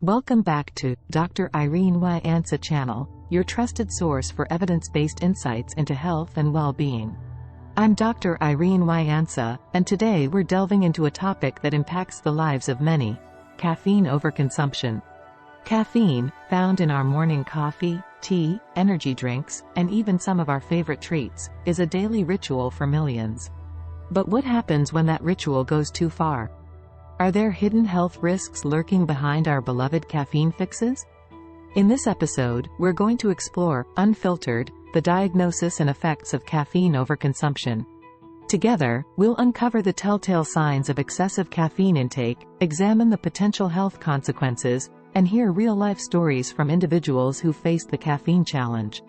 Welcome back to Dr. Irene Ansah Channel, your trusted source for evidence-based insights into health and well-being. I'm Dr. Irene Ansah, and today we're delving into a topic that impacts the lives of many: caffeine overconsumption. Caffeine, found in our morning coffee, tea, energy drinks, and even some of our favorite treats, is a daily ritual for millions. But what happens when that ritual goes too far? Are there hidden health risks lurking behind our beloved caffeine fixes? In this episode, we're going to explore Unfiltered, the diagnosis and effects of caffeine overconsumption. Together, we'll uncover the telltale signs of excessive caffeine intake, examine the potential health consequences, and hear real-life stories from individuals who faced the caffeine challenge.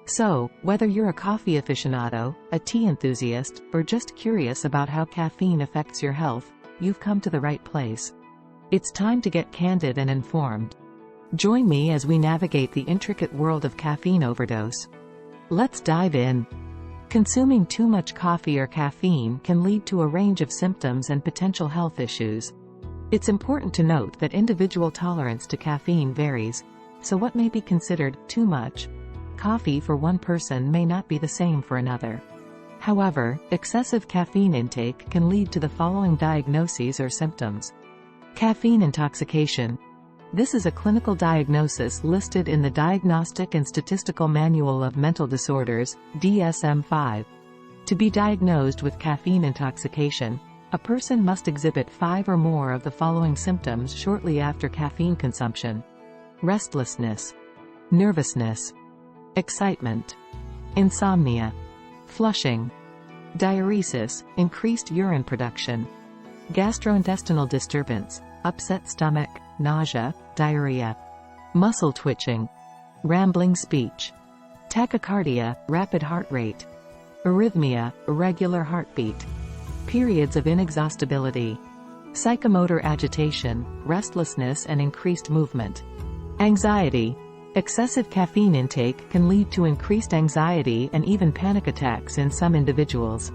So, whether you're a coffee aficionado, a tea enthusiast, or just curious about how caffeine affects your health, you've come to the right place. It's time to get candid and informed. Join me as we navigate the intricate world of caffeine overdose. Let's dive in. Consuming too much coffee or caffeine can lead to a range of symptoms and potential health issues. It's important to note that individual tolerance to caffeine varies, so what may be considered too much coffee for one person may not be the same for another. However, excessive caffeine intake can lead to the following diagnoses or symptoms. Caffeine intoxication. This is a clinical diagnosis listed in the Diagnostic and Statistical Manual of Mental Disorders, DSM-5. To be diagnosed with caffeine intoxication, a person must exhibit 5 or more of the following symptoms shortly after caffeine consumption: restlessness, nervousness, excitement, insomnia, flushing, diuresis, increased urine production, gastrointestinal disturbance, upset stomach, nausea, diarrhea, muscle twitching, rambling speech, tachycardia, rapid heart rate, arrhythmia, irregular heartbeat, periods of inexhaustibility, psychomotor agitation, restlessness and increased movement, anxiety. Excessive caffeine intake can lead to increased anxiety and even panic attacks in some individuals.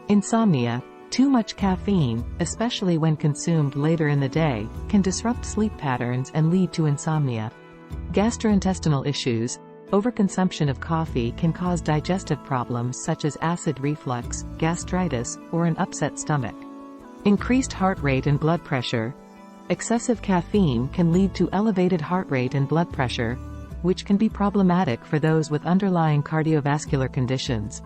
Insomnia. Too much caffeine, especially when consumed later in the day, can disrupt sleep patterns and lead to insomnia. Gastrointestinal issues. Overconsumption of coffee can cause digestive problems such as acid reflux, gastritis, or an upset stomach. Increased heart rate and blood pressure. Excessive caffeine can lead to elevated heart rate and blood pressure, which can be problematic for those with underlying cardiovascular conditions.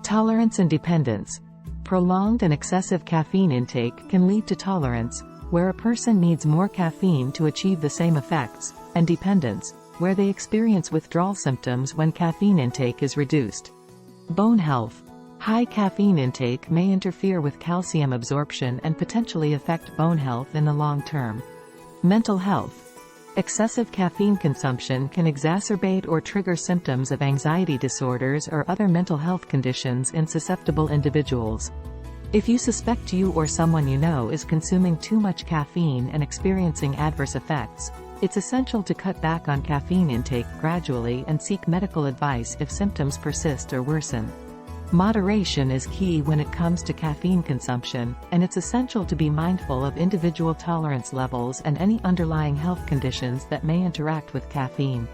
Tolerance and dependence. Prolonged and excessive caffeine intake can lead to tolerance, where a person needs more caffeine to achieve the same effects, and dependence, where they experience withdrawal symptoms when caffeine intake is reduced. Bone health. High caffeine intake may interfere with calcium absorption and potentially affect bone health in the long term. Mental health. Excessive caffeine consumption can exacerbate or trigger symptoms of anxiety disorders or other mental health conditions in susceptible individuals. If you suspect you or someone you know is consuming too much caffeine and experiencing adverse effects, it's essential to cut back on caffeine intake gradually and seek medical advice if symptoms persist or worsen. Moderation is key when it comes to caffeine consumption, and it's essential to be mindful of individual tolerance levels and any underlying health conditions that may interact with caffeine.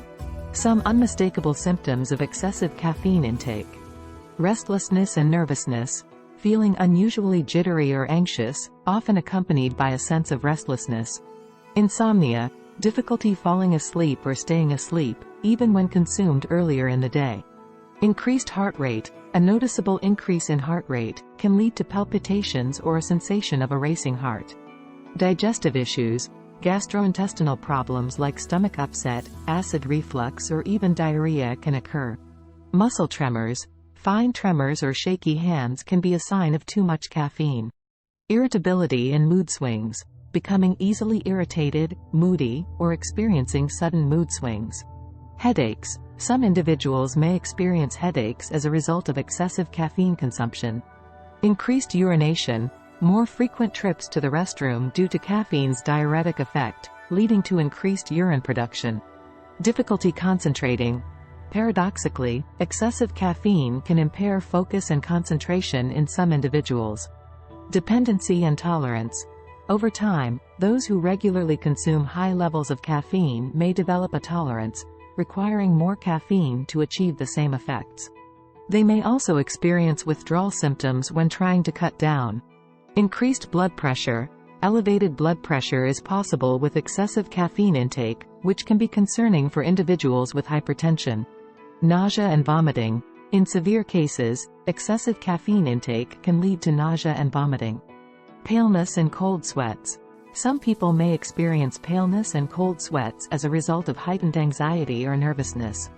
Some unmistakable symptoms of excessive caffeine intake: restlessness and nervousness. Feeling unusually jittery or anxious, often accompanied by a sense of restlessness. Insomnia. Difficulty falling asleep or staying asleep, even when consumed earlier in the day. Increased heart rate. A noticeable increase in heart rate can lead to palpitations or a sensation of a racing heart. Digestive issues. Gastrointestinal problems like stomach upset, acid reflux or even diarrhea can occur. Muscle tremors. Fine tremors or shaky hands can be a sign of too much caffeine. Irritability and mood swings. Becoming easily irritated, moody, or experiencing sudden mood swings. Headaches. Some individuals may experience headaches as a result of excessive caffeine consumption. Increased urination. More frequent trips to the restroom due to caffeine's diuretic effect, leading to increased urine production. Difficulty concentrating. Paradoxically, excessive caffeine can impair focus and concentration in some individuals. Dependency and tolerance. Over time, those who regularly consume high levels of caffeine may develop a tolerance, requiring more caffeine to achieve the same effects. They may also experience withdrawal symptoms when trying to cut down. Increased blood pressure. Elevated blood pressure is possible with excessive caffeine intake, which can be concerning for individuals with hypertension. Nausea and vomiting. In severe cases, excessive caffeine intake can lead to nausea and vomiting. Paleness and cold sweats. Some people may experience paleness and cold sweats as a result of heightened anxiety or nervousness.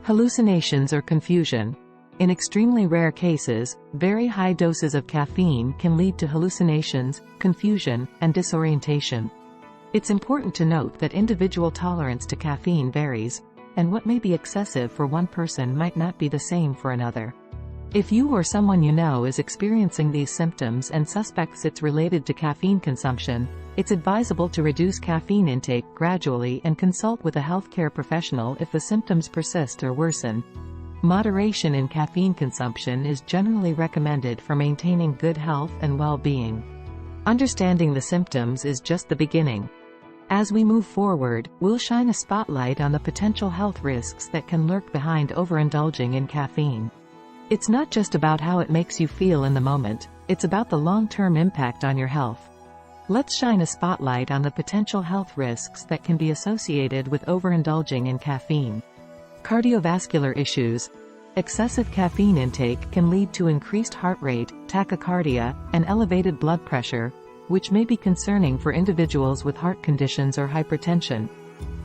Hallucinations or confusion. In extremely rare cases, very high doses of caffeine can lead to hallucinations, confusion, and disorientation. It's important to note that individual tolerance to caffeine varies, and what may be excessive for one person might not be the same for another. If you or someone you know is experiencing these symptoms and suspects it's related to caffeine consumption, it's advisable to reduce caffeine intake gradually and consult with a healthcare professional if the symptoms persist or worsen. Moderation in caffeine consumption is generally recommended for maintaining good health and well-being. Understanding the symptoms is just the beginning. As we move forward, we'll shine a spotlight on the potential health risks that can lurk behind overindulging in caffeine. It's not just about how it makes you feel in the moment, it's about the long-term impact on your health. Let's shine a spotlight on the potential health risks that can be associated with overindulging in caffeine. Cardiovascular issues. Excessive caffeine intake can lead to increased heart rate, tachycardia, and elevated blood pressure, which may be concerning for individuals with heart conditions or hypertension.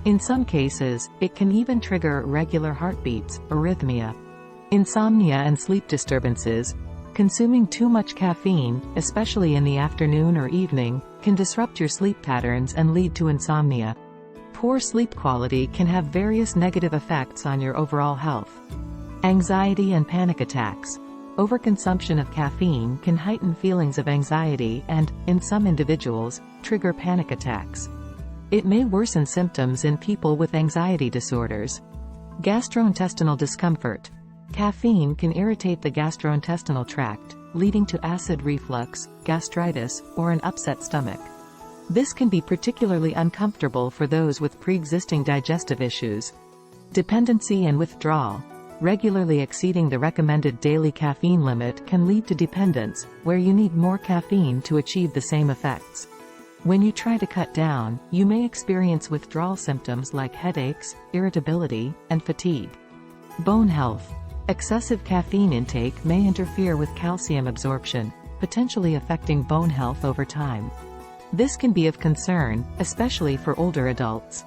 In some cases, it can even trigger irregular heartbeats, arrhythmia. Insomnia and sleep disturbances. Consuming too much caffeine, especially in the afternoon or evening, can disrupt your sleep patterns and lead to insomnia. Poor sleep quality can have various negative effects on your overall health. Anxiety and panic attacks. Overconsumption of caffeine can heighten feelings of anxiety and, in some individuals, trigger panic attacks. It may worsen symptoms in people with anxiety disorders. Gastrointestinal discomfort. Caffeine can irritate the gastrointestinal tract, leading to acid reflux, gastritis, or an upset stomach. This can be particularly uncomfortable for those with pre-existing digestive issues. Dependency and withdrawal. Regularly exceeding the recommended daily caffeine limit can lead to dependence, where you need more caffeine to achieve the same effects. When you try to cut down, you may experience withdrawal symptoms like headaches, irritability, and fatigue. Bone health. Excessive caffeine intake may interfere with calcium absorption, potentially affecting bone health over time. This can be of concern, especially for older adults.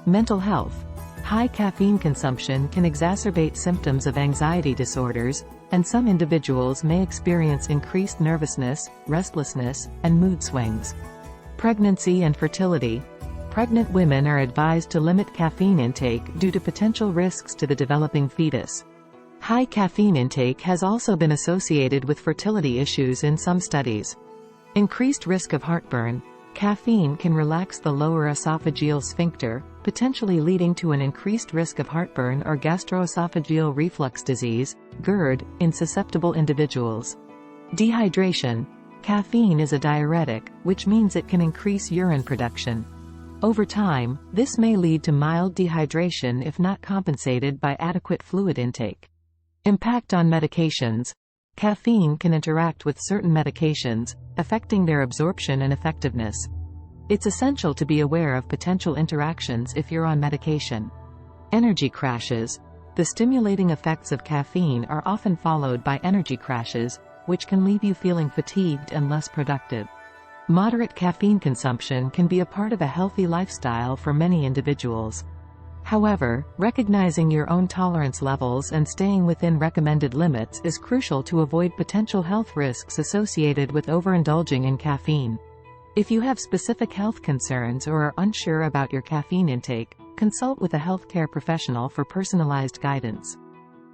Mental health. High caffeine consumption can exacerbate symptoms of anxiety disorders, and some individuals may experience increased nervousness, restlessness, and mood swings. Pregnancy and fertility. Pregnant women are advised to limit caffeine intake due to potential risks to the developing fetus. High caffeine intake has also been associated with fertility issues in some studies. Increased risk of heartburn. Caffeine can relax the lower esophageal sphincter, potentially leading to an increased risk of heartburn or gastroesophageal reflux disease, GERD, in susceptible individuals. Dehydration. Caffeine is a diuretic, which means it can increase urine production. Over time, this may lead to mild dehydration if not compensated by adequate fluid intake. Impact on medications. Caffeine can interact with certain medications, affecting their absorption and effectiveness. It's essential to be aware of potential interactions if you're on medication. Energy crashes. The stimulating effects of caffeine are often followed by energy crashes, which can leave you feeling fatigued and less productive. Moderate caffeine consumption can be a part of a healthy lifestyle for many individuals. However, recognizing your own tolerance levels and staying within recommended limits is crucial to avoid potential health risks associated with overindulging in caffeine. If you have specific health concerns or are unsure about your caffeine intake, consult with a healthcare professional for personalized guidance.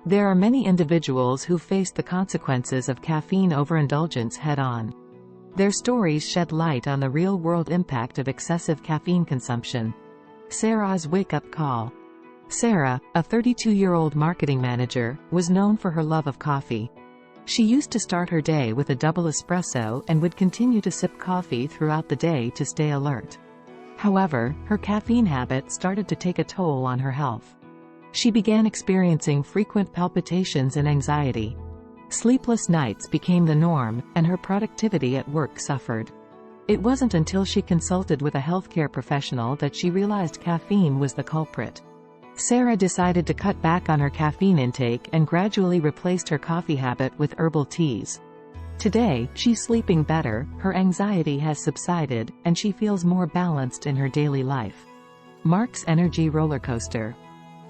There are many individuals who face the consequences of caffeine overindulgence head-on. Their stories shed light on the real-world impact of excessive caffeine consumption. Sarah's wake-up call. Sarah, a 32-year-old marketing manager, was known for her love of coffee. She used to start her day with a double espresso and would continue to sip coffee throughout the day to stay alert. However, her caffeine habit started to take a toll on her health. She began experiencing frequent palpitations and anxiety. Sleepless nights became the norm, and her productivity at work suffered. It wasn't until she consulted with a healthcare professional that she realized caffeine was the culprit. Sarah decided to cut back on her caffeine intake and gradually replaced her coffee habit with herbal teas. Today, she's sleeping better, her anxiety has subsided, and she feels more balanced in her daily life. Mark's energy roller coaster.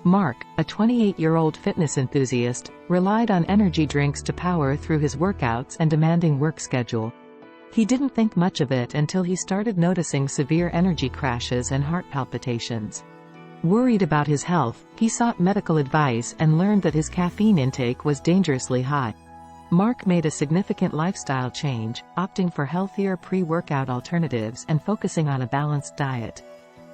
Mark, a 28-year-old fitness enthusiast, relied on energy drinks to power through his workouts and demanding work schedule. He didn't think much of it until he started noticing severe energy crashes and heart palpitations. Worried about his health, he sought medical advice and learned that his caffeine intake was dangerously high. Mark made a significant lifestyle change, opting for healthier pre-workout alternatives and focusing on a balanced diet.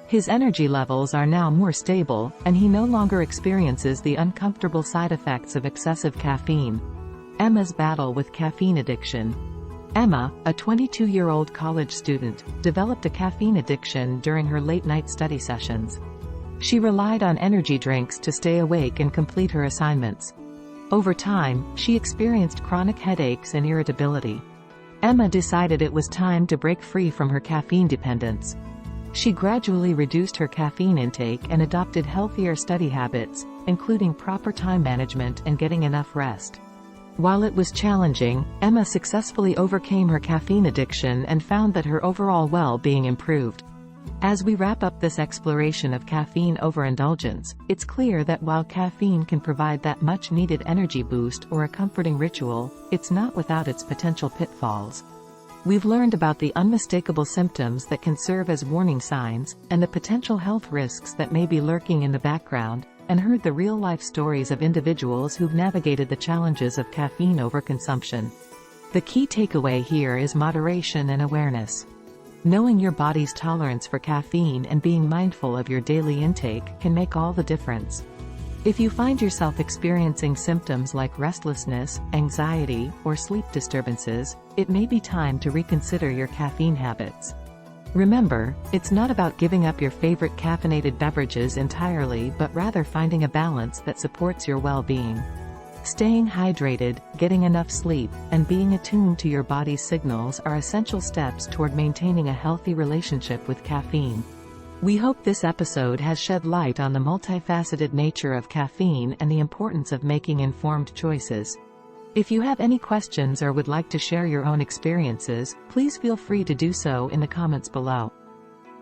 His energy levels are now more stable, and he no longer experiences the uncomfortable side effects of excessive caffeine. Emma's battle with caffeine addiction. Emma, a 22-year-old college student, developed a caffeine addiction during her late-night study sessions. She relied on energy drinks to stay awake and complete her assignments. Over time, she experienced chronic headaches and irritability. Emma decided it was time to break free from her caffeine dependence. She gradually reduced her caffeine intake and adopted healthier study habits, including proper time management and getting enough rest. While it was challenging, Emma successfully overcame her caffeine addiction and found that her overall well-being improved. As we wrap up this exploration of caffeine overindulgence, it's clear that while caffeine can provide that much-needed energy boost or a comforting ritual, it's not without its potential pitfalls. We've learned about the unmistakable symptoms that can serve as warning signs, and the potential health risks that may be lurking in the background, and heard the real-life stories of individuals who've navigated the challenges of caffeine overconsumption. The key takeaway here is moderation and awareness. Knowing your body's tolerance for caffeine and being mindful of your daily intake can make all the difference. If you find yourself experiencing symptoms like restlessness, anxiety, or sleep disturbances, it may be time to reconsider your caffeine habits. Remember, it's not about giving up your favorite caffeinated beverages entirely, but rather finding a balance that supports your well-being. Staying hydrated, getting enough sleep, and being attuned to your body's signals are essential steps toward maintaining a healthy relationship with caffeine. We hope this episode has shed light on the multifaceted nature of caffeine and the importance of making informed choices. If you have any questions or would like to share your own experiences, please feel free to do so in the comments below.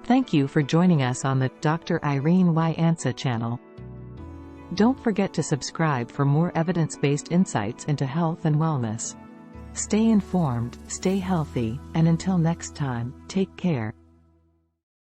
Thank you for joining us on the Dr. Irene Y. Ansah channel. Don't forget to subscribe for more evidence-based insights into health and wellness. Stay informed, stay healthy, and until next time, take care.